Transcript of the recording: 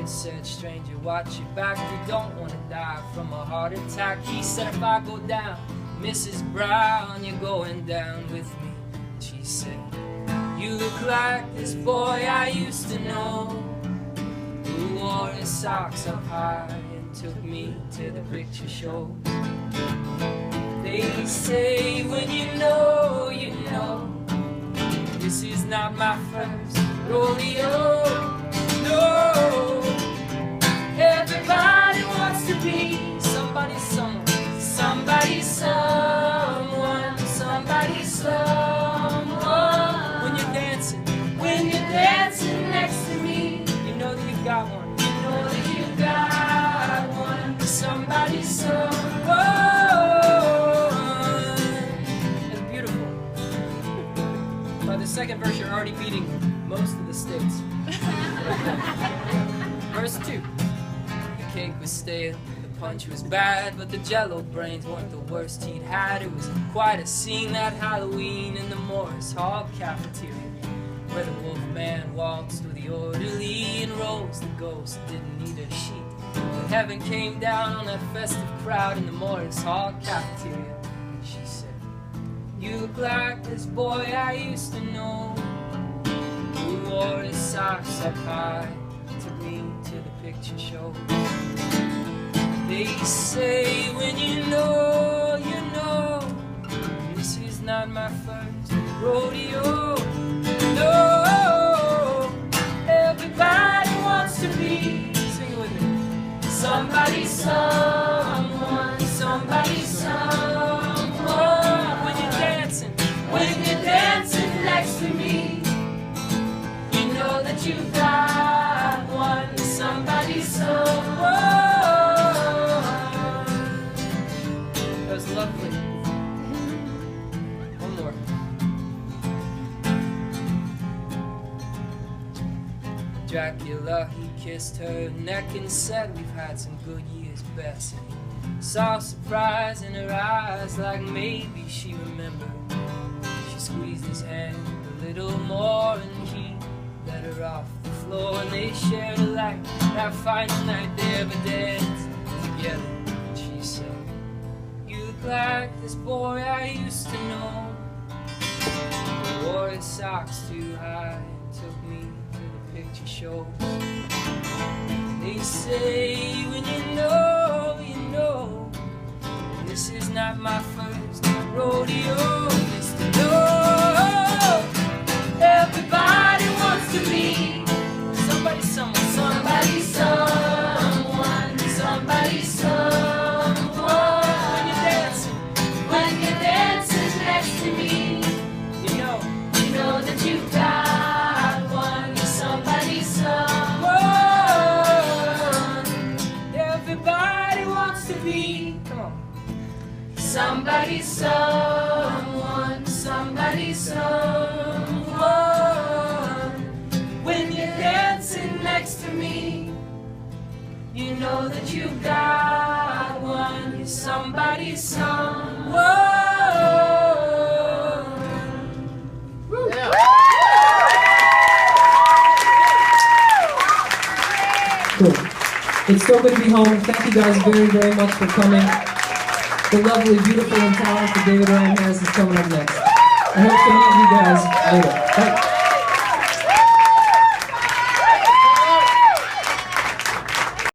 and said, stranger, watch your back, you don't want to die from a heart attack. He said, if I go down, Mrs. Brown, you're going down with me. And she said, you look like this boy I used to know, who wore his socks up high and took me to the picture shows. They say when you know, you know, this is not my first rodeo. No, everybody wants to be somebody, someone, somebody, someone, somebody, someone. When you're dancing next to me, you know that you've got one. You know that you've got one. Somebody, someone. That's beautiful. By the second verse, you're already beating most of the states. Verse 2. The cake was stale, the punch was bad, but the jello brains weren't the worst he'd had. It was quite a scene that Halloween in the Morris Hall cafeteria, where the wolfman waltzed with the orderly and Rose the ghost didn't need a sheet. But heaven came down on that festive crowd in the Morris Hall cafeteria, and she said, you look like this boy I used to know, who wore his socks up high, took me to the picture show. They say when you know, you know, this is not my first rodeo. No, everybody wants to be, sing it with me, somebody, someone, somebody, someone. When you're dancing next to me, you know that you've got one, somebody, someone. That was lovely. One more. Dracula, he kissed her neck and said, we've had some good years, Bessie. Saw surprise in her eyes, like maybe she remembered. She squeezed his hand a little more and he let her off the floor, and they shared a light. That final night they ever danced together. And she said, you look like this boy I used to know, who wore his socks too high and took me to the picture shows. They say when you know, you know, this is not my first rodeo. Mr. No, everybody wants to be somebody, someone, somebody, someone, somebody, someone. When you're dancing next to me, you know that you've got one, somebody, someone. Everybody wants to be, come on, somebody, someone, somebody, someone. When you're dancing next to me, you know that you've got one, you're somebody, someone. Yeah. Cool. It's so good to be home. Thank you guys very, very much for coming. The lovely, beautiful, and talented David Ryan Harris is coming up next. I hope to meet you guys later. Bye.